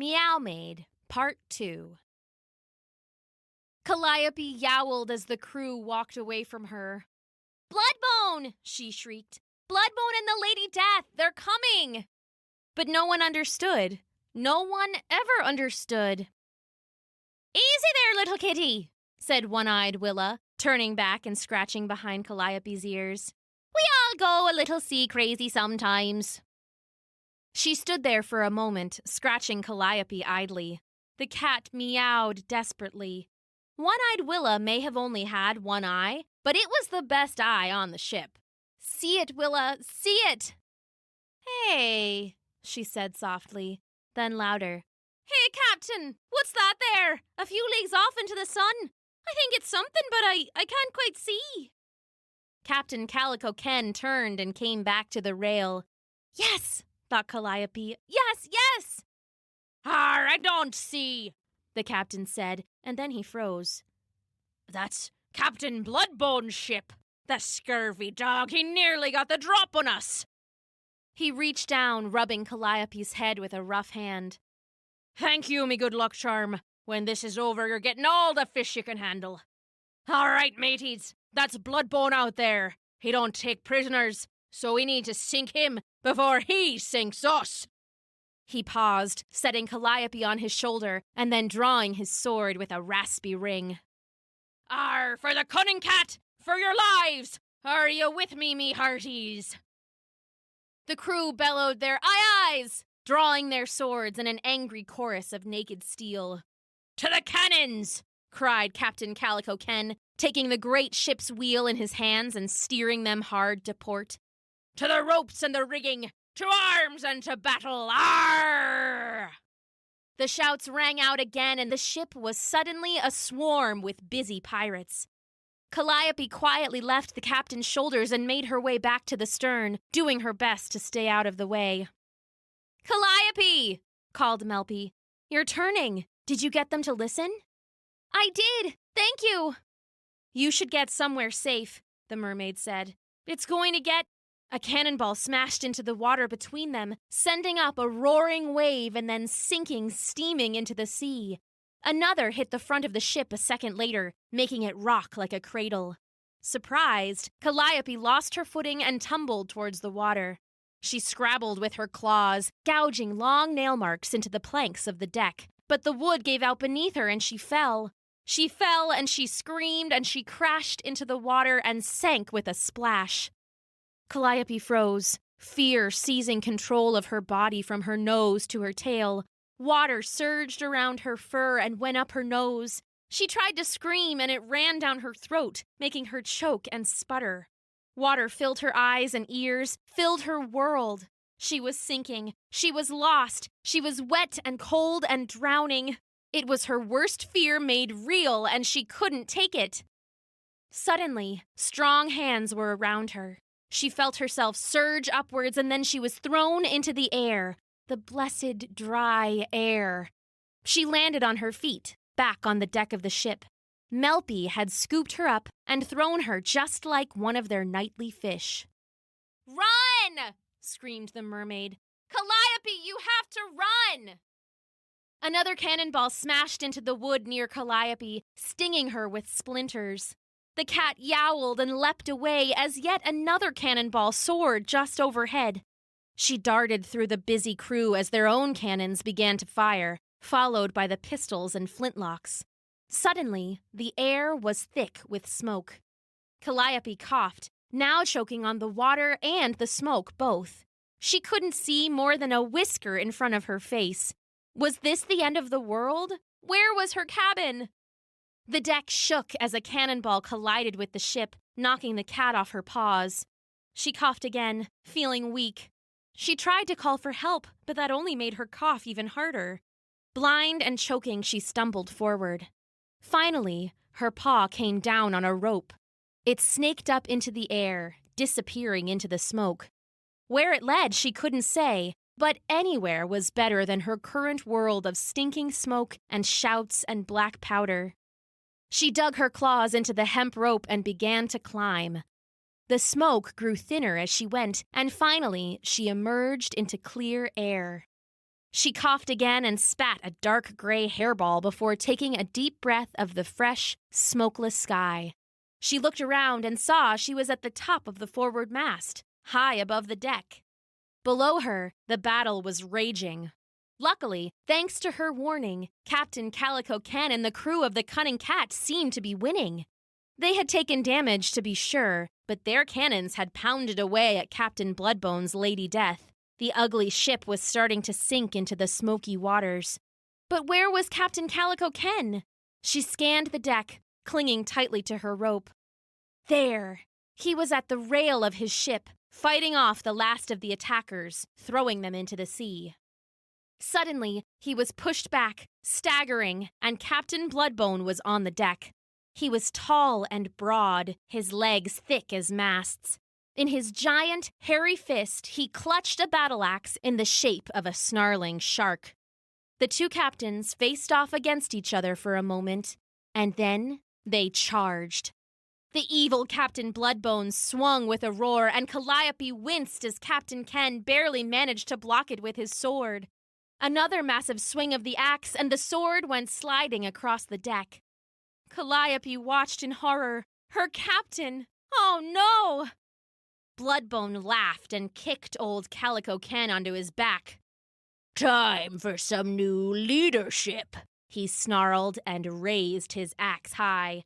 Meowmaid Part Two. Calliope yowled as the crew walked away from her. "Bloodbone!" she shrieked. "Bloodbone and the Lady Death! They're coming!" But no one understood. No one ever understood. "Easy there, little kitty," said One-Eyed Willa, turning back and scratching behind Calliope's ears. "We all go a little sea-crazy sometimes." She stood there for a moment, scratching Calliope idly. The cat meowed desperately. One-Eyed Willa may have only had one eye, but it was the best eye on the ship. "See it, Willa, see it!" "Hey," she said softly, then louder. "Hey, Captain, what's that there? A few leagues off into the sun? I think it's something, but I can't quite see." Captain Calico Ken turned and came back to the rail. "Yes!" thought Calliope. "Yes, yes!" "Arr, I don't see," the captain said, and then he froze. "That's Captain Bloodbone's ship. The scurvy dog, he nearly got the drop on us." He reached down, rubbing Calliope's head with a rough hand. "Thank you, me good luck charm. When this is over, you're getting all the fish you can handle. All right, mateys, that's Bloodbone out there. He don't take prisoners, so we need to sink him before he sinks us." He paused, setting Calliope on his shoulder and then drawing his sword with a raspy ring. "Arr, for the cunning cat! For your lives! Are you with me hearties?" The crew bellowed their aye-ayes, drawing their swords in an angry chorus of naked steel. "To the cannons!" cried Captain Calico Ken, taking the great ship's wheel in his hands and steering them hard to port. "To the ropes and the rigging! To arms and to battle! Arr!" The shouts rang out again, and the ship was suddenly a swarm with busy pirates. Calliope quietly left the captain's shoulders and made her way back to the stern, doing her best to stay out of the way. "Calliope!" called Melpy. "You're turning. Did you get them to listen?" "I did. Thank you." "You should get somewhere safe," the mermaid said. "It's going to get—" A cannonball smashed into the water between them, sending up a roaring wave and then sinking, steaming into the sea. Another hit the front of the ship a second later, making it rock like a cradle. Surprised, Calliope lost her footing and tumbled towards the water. She scrabbled with her claws, gouging long nail marks into the planks of the deck, but the wood gave out beneath her and she fell. She fell and she screamed and she crashed into the water and sank with a splash. Calliope froze, fear seizing control of her body from her nose to her tail. Water surged around her fur and went up her nose. She tried to scream and it ran down her throat, making her choke and sputter. Water filled her eyes and ears, filled her world. She was sinking. She was lost. She was wet and cold and drowning. It was her worst fear made real, and she couldn't take it. Suddenly, strong hands were around her. She felt herself surge upwards, and then she was thrown into the air, the blessed dry air. She landed on her feet, back on the deck of the ship. Melpy had scooped her up and thrown her just like one of their nightly fish. "Run!" screamed the mermaid. "Calliope, you have to run!" Another cannonball smashed into the wood near Calliope, stinging her with splinters. The cat yowled and leapt away as yet another cannonball soared just overhead. She darted through the busy crew as their own cannons began to fire, followed by the pistols and flintlocks. Suddenly, the air was thick with smoke. Calliope coughed, now choking on the water and the smoke both. She couldn't see more than a whisker in front of her face. Was this the end of the world? Where was her cabin? The deck shook as a cannonball collided with the ship, knocking the cat off her paws. She coughed again, feeling weak. She tried to call for help, but that only made her cough even harder. Blind and choking, she stumbled forward. Finally, her paw came down on a rope. It snaked up into the air, disappearing into the smoke. Where it led, she couldn't say, but anywhere was better than her current world of stinking smoke and shouts and black powder. She dug her claws into the hemp rope and began to climb. The smoke grew thinner as she went, and finally she emerged into clear air. She coughed again and spat a dark gray hairball before taking a deep breath of the fresh, smokeless sky. She looked around and saw she was at the top of the forward mast, high above the deck. Below her, the battle was raging. Luckily, thanks to her warning, Captain Calico Ken and the crew of the Cunning Cat seemed to be winning. They had taken damage, to be sure, but their cannons had pounded away at Captain Bloodbone's Lady Death. The ugly ship was starting to sink into the smoky waters. But where was Captain Calico Ken? She scanned the deck, clinging tightly to her rope. There! He was at the rail of his ship, fighting off the last of the attackers, throwing them into the sea. Suddenly, he was pushed back, staggering, and Captain Bloodbone was on the deck. He was tall and broad, his legs thick as masts. In his giant, hairy fist, he clutched a battle axe in the shape of a snarling shark. The two captains faced off against each other for a moment, and then they charged. The evil Captain Bloodbone swung with a roar, and Calliope winced as Captain Ken barely managed to block it with his sword. Another massive swing of the axe, and the sword went sliding across the deck. Calliope watched in horror. Her captain! Oh no! Bloodbone laughed and kicked old Calico Ken onto his back. "Time for some new leadership," he snarled and raised his axe high.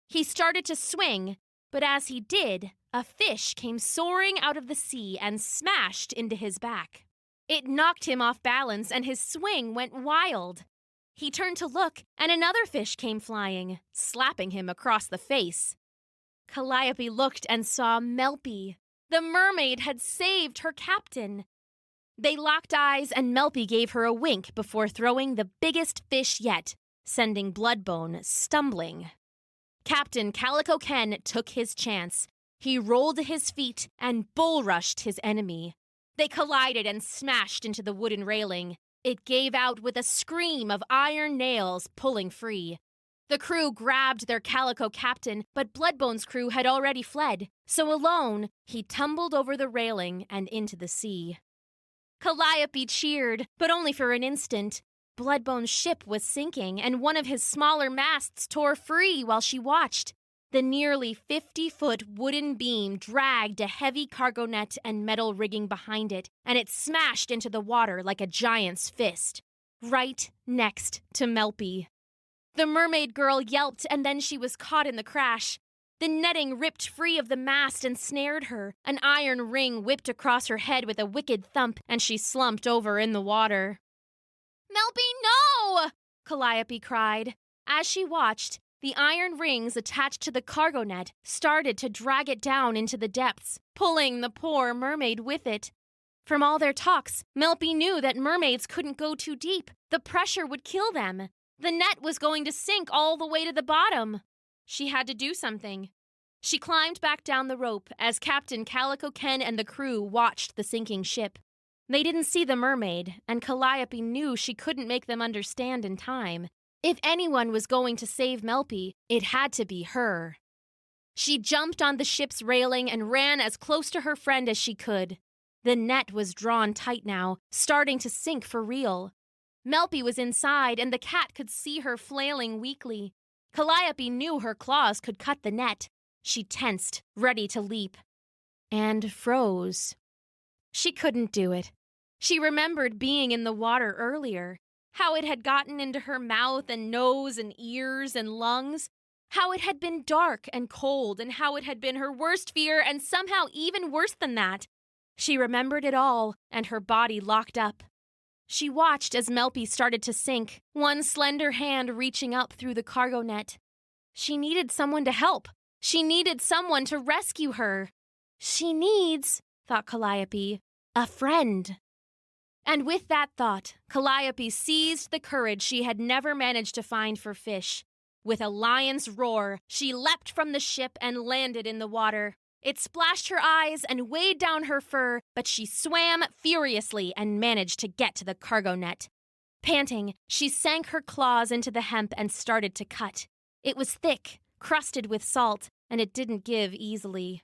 He started to swing, but as he did, a fish came soaring out of the sea and smashed into his back. It knocked him off balance and his swing went wild. He turned to look, and another fish came flying, slapping him across the face. Calliope looked and saw Melpy. The mermaid had saved her captain. They locked eyes, and Melpy gave her a wink before throwing the biggest fish yet, sending Bloodbone stumbling. Captain Calico Ken took his chance. He rolled to his feet and bull-rushed his enemy. They collided and smashed into the wooden railing. It gave out with a scream of iron nails pulling free. The crew grabbed their calico captain, but Bloodbone's crew had already fled, so alone, he tumbled over the railing and into the sea. Calliope cheered, but only for an instant. Bloodbone's ship was sinking, and one of his smaller masts tore free while she watched. The nearly 50-foot wooden beam dragged a heavy cargo net and metal rigging behind it, and it smashed into the water like a giant's fist, right next to Melpy. The mermaid girl yelped, and then she was caught in the crash. The netting ripped free of the mast and snared her. An iron ring whipped across her head with a wicked thump, and she slumped over in the water. "Melpy, no!" Calliope cried. As she watched, the iron rings attached to the cargo net started to drag it down into the depths, pulling the poor mermaid with it. From all their talks, Melpy knew that mermaids couldn't go too deep. The pressure would kill them. The net was going to sink all the way to the bottom. She had to do something. She climbed back down the rope as Captain Calico Ken and the crew watched the sinking ship. They didn't see the mermaid, and Calliope knew she couldn't make them understand in time. If anyone was going to save Melpy, it had to be her. She jumped on the ship's railing and ran as close to her friend as she could. The net was drawn tight now, starting to sink for real. Melpy was inside, and the cat could see her flailing weakly. Calliope knew her claws could cut the net. She tensed, ready to leap. And froze. She couldn't do it. She remembered being in the water earlier. How it had gotten into her mouth and nose and ears and lungs. How it had been dark and cold, and how it had been her worst fear and somehow even worse than that. She remembered it all, and her body locked up. She watched as Melpy started to sink, one slender hand reaching up through the cargo net. She needed someone to help. She needed someone to rescue her. She needs, thought Calliope, a friend. And with that thought, Calliope seized the courage she had never managed to find for fish. With a lion's roar, she leapt from the ship and landed in the water. It splashed her eyes and weighed down her fur, but she swam furiously and managed to get to the cargo net. Panting, she sank her claws into the hemp and started to cut. It was thick, crusted with salt, and it didn't give easily.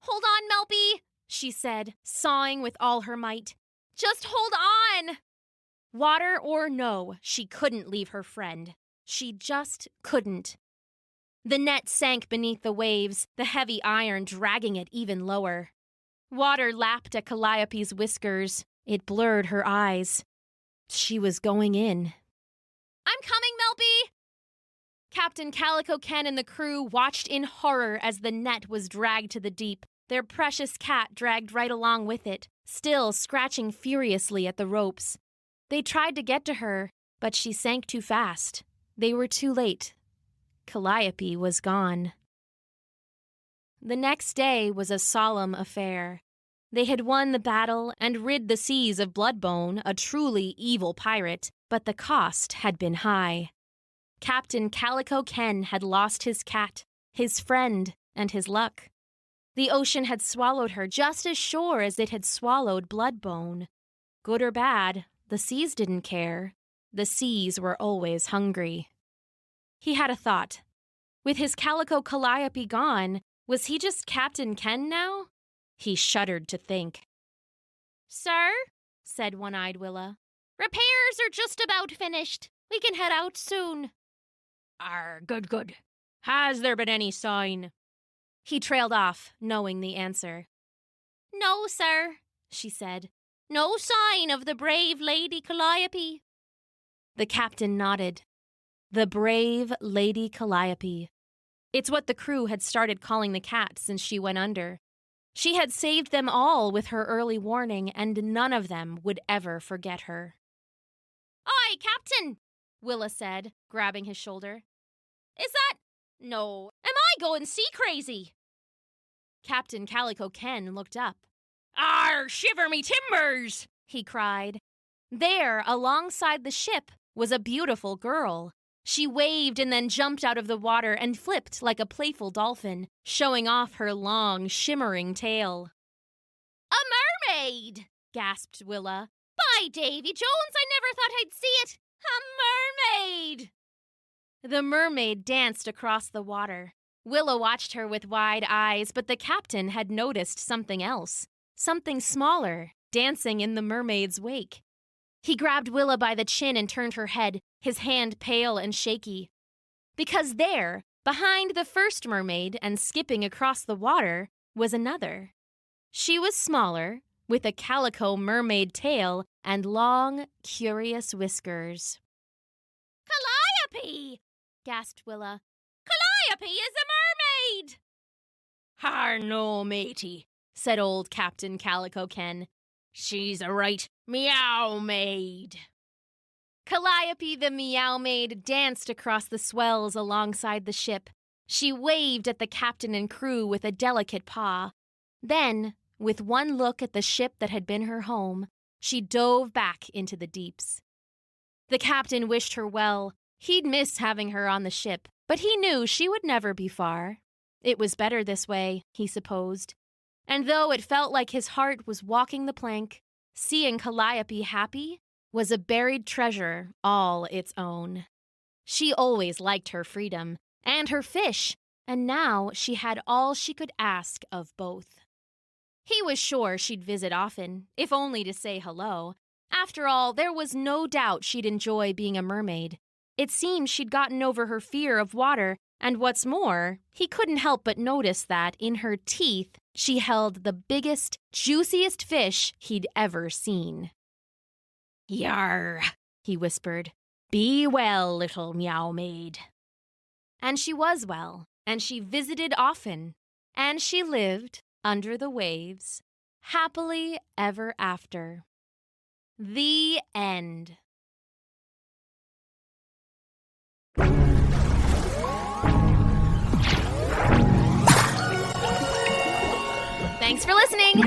"Hold on, Melpy," she said, sawing with all her might. "Just hold on!" Water or no, she couldn't leave her friend. She just couldn't. The net sank beneath the waves, the heavy iron dragging it even lower. Water lapped at Calliope's whiskers. It blurred her eyes. She was going in. "I'm coming, Melby!" Captain Calico Ken and the crew watched in horror as the net was dragged to the deep, their precious cat dragged right along with it, still scratching furiously at the ropes. They tried to get to her, but she sank too fast. They were too late. Calliope was gone. The next day was a solemn affair. They had won the battle and rid the seas of Bloodbone, a truly evil pirate, but the cost had been high. Captain Calico Ken had lost his cat, his friend, and his luck. The ocean had swallowed her just as sure as it had swallowed Bloodbone. Good or bad, the seas didn't care. The seas were always hungry. He had a thought. With his calico Calliope gone, was he just Captain Ken now? He shuddered to think. "Sir," said One-Eyed Willa, "repairs are just about finished. We can head out soon." Good. Has there been any sign?" He trailed off, knowing the answer. "No, sir," she said. "No sign of the brave Lady Calliope." The captain nodded. The brave Lady Calliope. It's what the crew had started calling the cat since she went under. She had saved them all with her early warning, and none of them would ever forget her. "Aye, Captain," Willa said, grabbing his shoulder. "Is that... No, am I going sea-crazy?" Captain Calico Ken looked up. "Arr, shiver me timbers!" he cried. There, alongside the ship, was a beautiful girl. She waved and then jumped out of the water and flipped like a playful dolphin, showing off her long, shimmering tail. "A mermaid!" gasped Willa. "By Davy Jones, I never thought I'd see it! A mermaid!" The mermaid danced across the water. Willa watched her with wide eyes, but the captain had noticed something else. Something smaller, dancing in the mermaid's wake. He grabbed Willa by the chin and turned her head, his hand pale and shaky. Because there, behind the first mermaid and skipping across the water, was another. She was smaller, with a calico mermaid tail and long, curious whiskers. "Calliope!" gasped Willa. "Calliope is a mermaid!" "Har no, matey," said old Captain Calico Ken. "She's a right Meowmaid." Calliope the Meowmaid danced across the swells alongside the ship. She waved at the captain and crew with a delicate paw. Then, with one look at the ship that had been her home, she dove back into the deeps. The captain wished her well. He'd miss having her on the ship, but he knew she would never be far. It was better this way, he supposed. And though it felt like his heart was walking the plank, seeing Calliope happy was a buried treasure all its own. She always liked her freedom and her fish, and now she had all she could ask of both. He was sure she'd visit often, if only to say hello. After all, there was no doubt she'd enjoy being a mermaid. It seemed she'd gotten over her fear of water, and what's more, he couldn't help but notice that, in her teeth, she held the biggest, juiciest fish he'd ever seen. "Yar," he whispered. "Be well, little Meowmaid." And she was well, and she visited often, and she lived under the waves, happily ever after. The end. Thanks for listening!